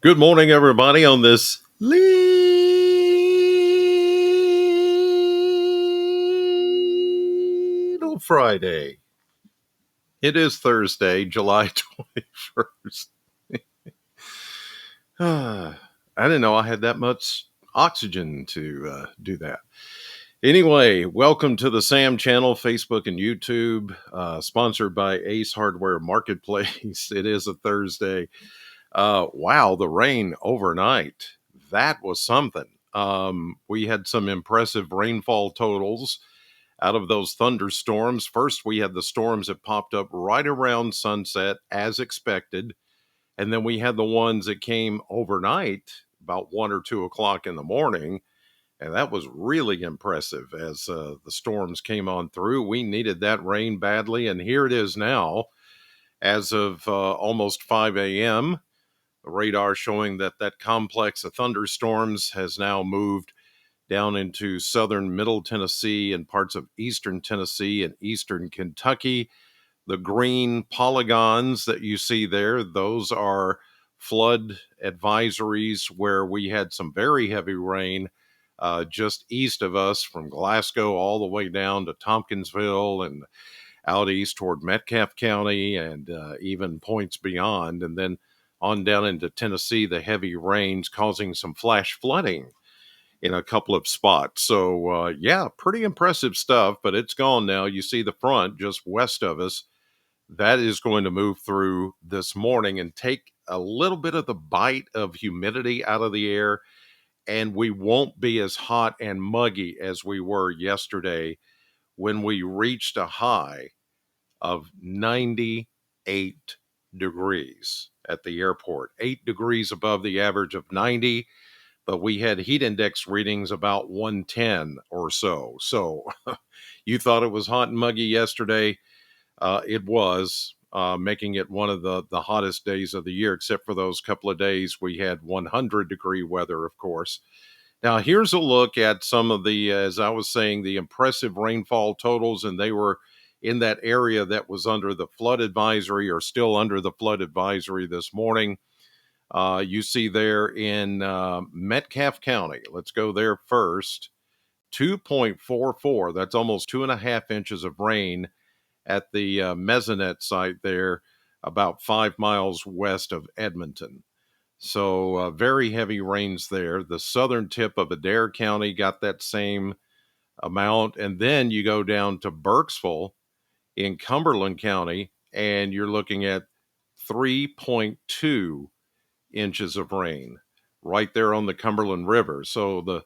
Good morning, everybody, on this little Friday. It is Thursday, July 21st. I didn't know I had that much oxygen to do that. Anyway, welcome to the Sam channel, Facebook and YouTube, sponsored by Ace Hardware Marketplace. It is a Thursday. Wow, the rain overnight. That was something. We had some impressive rainfall totals out of those thunderstorms. First, we had the storms that popped up right around sunset, as expected. And then we had the ones that came overnight, about 1 or 2 o'clock in the morning. And that was really impressive as the storms came on through. We needed that rain badly. And here it is now, as of almost 5 a.m. The radar showing that that complex of thunderstorms has now moved down into southern middle Tennessee and parts of eastern Tennessee and eastern Kentucky. The green polygons that you see there, those are flood advisories where we had some very heavy rain just east of us from Glasgow all the way down to Tompkinsville and out east toward Metcalfe County and even points beyond. And then on down into Tennessee, the heavy rains causing some flash flooding in a couple of spots. So, yeah, pretty impressive stuff, but it's gone now. You see the front just west of us. That is going to move through this morning and take a little bit of the bite of humidity out of the air. And we won't be as hot and muggy as we were yesterday when we reached a high of 98 degrees at the airport, 8 degrees above the average of 90. But we had heat index readings about 110 or so. So you thought it was hot and muggy yesterday. It was, making it one of the hottest days of the year, except for those couple of days we had 100-degree weather, of course. Now, here's a look at some of the, as I was saying, the impressive rainfall totals, and they were in that area that was under the flood advisory or still under the flood advisory this morning. You see there in Metcalfe County, let's go there first, 2.44. That's almost 2.5 inches of rain at the Mesonet site there, about 5 miles west of Edmonton. So very heavy rains there. The southern tip of Adair County got that same amount. And then you go down to Burkesville in Cumberland County, and you're looking at 3.2 inches of rain right there on the Cumberland River. So the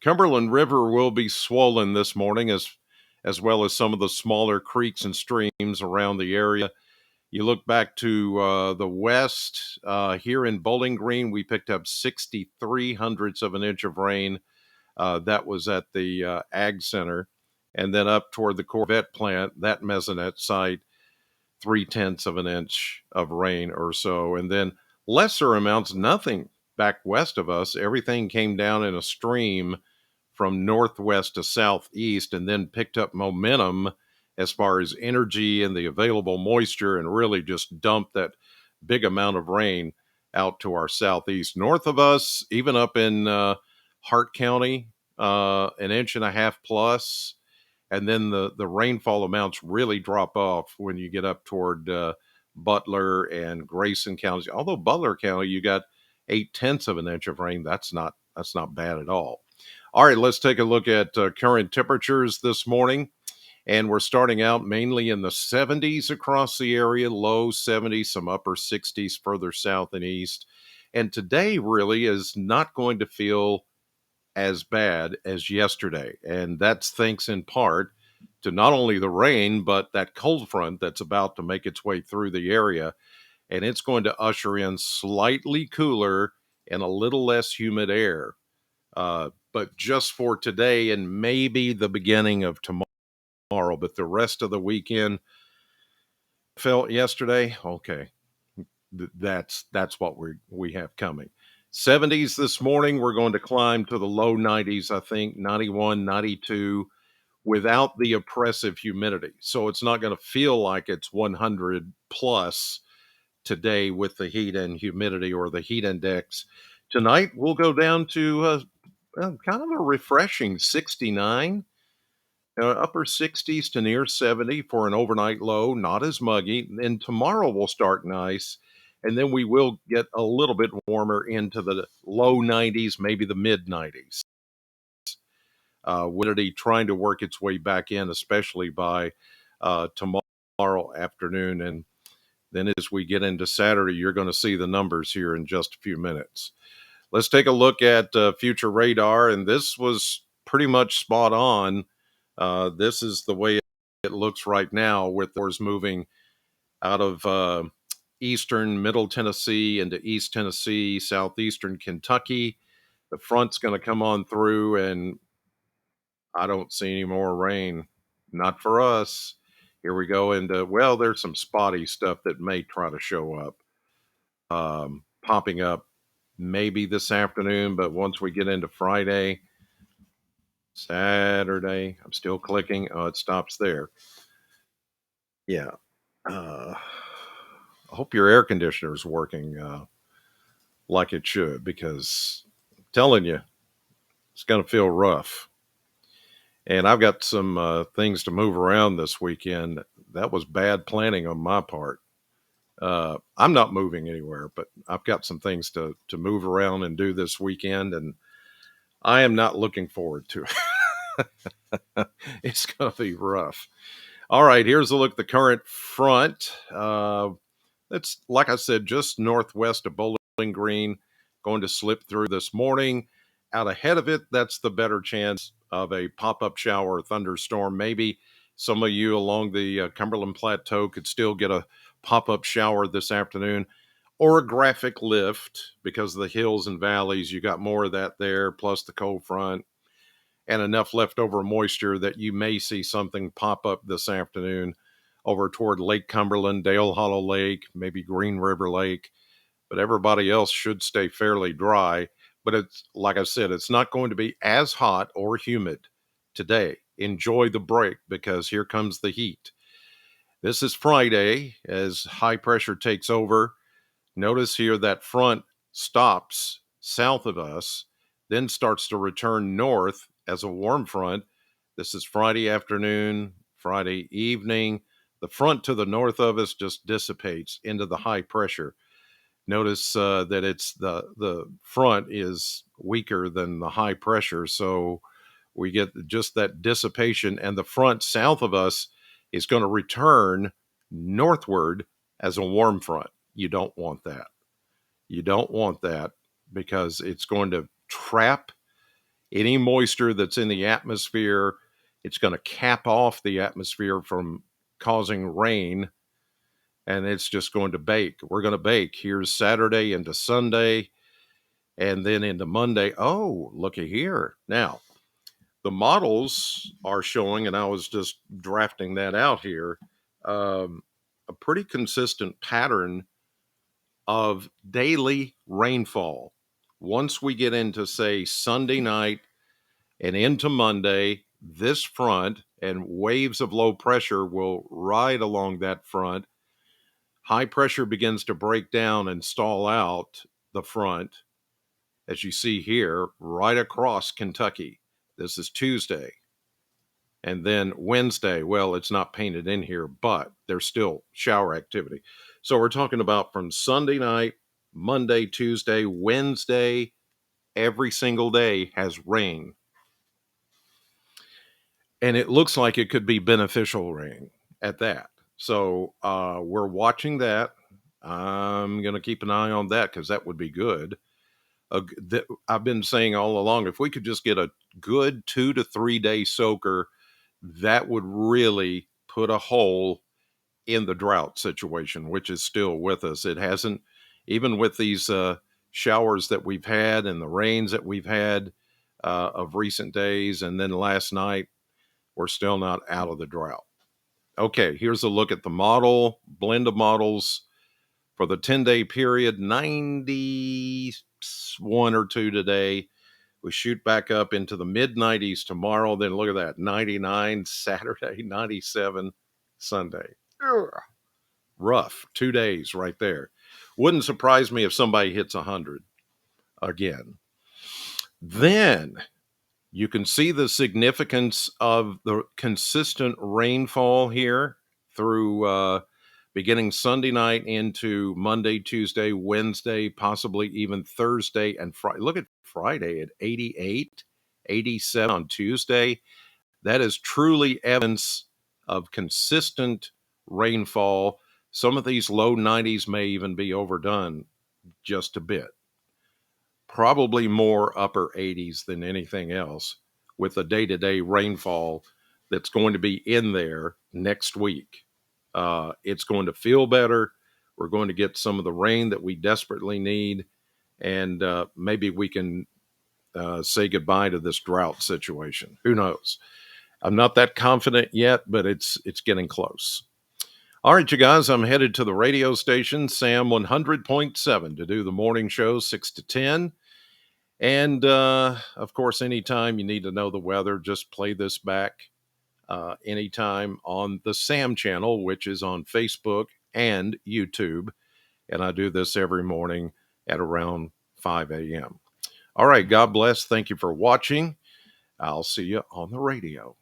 Cumberland River will be swollen this morning as well as some of the smaller creeks and streams around the area. You look back to the west here in Bowling Green, we picked up 63 hundredths of an inch of rain. That was at the Ag Center. And then up toward the Corvette plant, that Mesonet site, 3/10 of an inch of rain or so. And then lesser amounts, nothing back west of us. Everything came down in a stream from northwest to southeast and then picked up momentum as far as energy and the available moisture and really just dumped that big amount of rain out to our southeast. North of us, even up in Hart County, an inch and a half plus. And then the rainfall amounts really drop off when you get up toward Butler and Grayson counties. Although Butler County, you got 8/10 of an inch of rain. That's not bad at all. All right, let's take a look at current temperatures this morning. And we're starting out mainly in the 70s across the area, low 70s, some upper 60s further south and east. And today really is not going to feel as bad as yesterday. And that's thanks in part to not only the rain, but that cold front that's about to make its way through the area. And it's going to usher in slightly cooler and a little less humid air. But just for today and maybe the beginning of tomorrow, but the rest of the weekend felt yesterday. Okay, that's what we have coming. 70s this morning. We're going to climb to the low 90s. I think 91, 92, without the oppressive humidity. So it's not going to feel like it's 100 plus today with the heat and humidity, or the heat index. Tonight we'll go down to kind of a refreshing 69, upper 60s to near 70 for an overnight low, not as muggy. And tomorrow will start nice. And then we will get a little bit warmer into the low 90s, maybe the mid 90s. Humidity trying to work its way back in, especially by tomorrow afternoon. And then as we get into Saturday, you're going to see the numbers here in just a few minutes. Let's take a look at future radar. And this was pretty much spot on. This is the way it looks right now, with the doors moving out of eastern middle Tennessee into East Tennessee, southeastern Kentucky. The front's going to come on through, and I don't see any more rain. Not for us. Here we go into, well, there's some spotty stuff that may try to show up, popping up maybe this afternoon, but once we get into Friday, Saturday, I'm still clicking. Oh, it stops there. Yeah. I hope your air conditioner is working like it should, because I'm telling you, it's going to feel rough. And I've got some things to move around this weekend. That was bad planning on my part. I'm not moving anywhere, but I've got some things to move around and do this weekend, and I am not looking forward to it. It's going to be rough. All right, here's a look at the current front. It's, like I said, just northwest of Bowling Green, going to slip through this morning. Out ahead of it, that's the better chance of a pop-up shower or thunderstorm. Maybe some of you along the Cumberland Plateau could still get a pop-up shower this afternoon, or a graphic lift because of the hills and valleys. You got more of that there, plus the cold front, and enough leftover moisture that you may see something pop up this afternoon over toward Lake Cumberland, Dale Hollow Lake, maybe Green River Lake. But everybody else should stay fairly dry. But it's, like I said, it's not going to be as hot or humid today. Enjoy the break, because here comes the heat. This is Friday as high pressure takes over. Notice here that front stops south of us, then starts to return north as a warm front. This is Friday afternoon, Friday evening. The front to the north of us just dissipates into the high pressure. Notice that it's the front is weaker than the high pressure, so we get just that dissipation, and the front south of us is going to return northward as a warm front. You don't want that. You don't want that, because it's going to trap any moisture that's in the atmosphere. It's going to cap off the atmosphere from causing rain, and it's just going to bake. We're going to bake. Here's Saturday into Sunday, and then into Monday. Oh, looky here. Now, the models are showing, and I was just drafting that out here, a pretty consistent pattern of daily rainfall. Once we get into, say, Sunday night and into Monday, this front and waves of low pressure will ride along that front. High pressure begins to break down and stall out the front, as you see here, right across Kentucky. This is Tuesday. And then Wednesday, well, it's not painted in here, but there's still shower activity. So we're talking about from Sunday night, Monday, Tuesday, Wednesday, every single day has rain. And it looks like it could be beneficial rain at that. So we're watching that. I'm going to keep an eye on that, because that would be good. I've been saying all along, if we could just get a good 2 to 3 day soaker, that would really put a hole in the drought situation, which is still with us. It hasn't, even with these showers that we've had and the rains that we've had of recent days, and then last night, we're still not out of the drought. Okay, here's a look at the model, blend of models for the 10-day period. 91 or 2 today. We shoot back up into the mid 90s tomorrow. Then look at that, 99 Saturday, 97 Sunday. Ugh. Rough 2 days right there. Wouldn't surprise me if somebody hits 100 again. Then you can see the significance of the consistent rainfall here through beginning Sunday night into Monday, Tuesday, Wednesday, possibly even Thursday and Friday. Look at Friday at 88, 87 on Tuesday. That is truly evidence of consistent rainfall. Some of these low 90s may even be overdone just a bit. Probably more upper 80s than anything else with the day-to-day rainfall that's going to be in there next week. It's going to feel better. We're going to get some of the rain that we desperately need, and maybe we can say goodbye to this drought situation. Who knows? I'm not that confident yet, but it's getting close. All right, you guys, I'm headed to the radio station, Sam 100.7, to do the morning show 6 to 10. And of course, anytime you need to know the weather, just play this back anytime on the Sam channel, which is on Facebook and YouTube. And I do this every morning at around 5 a.m. All right, God bless. Thank you for watching. I'll see you on the radio.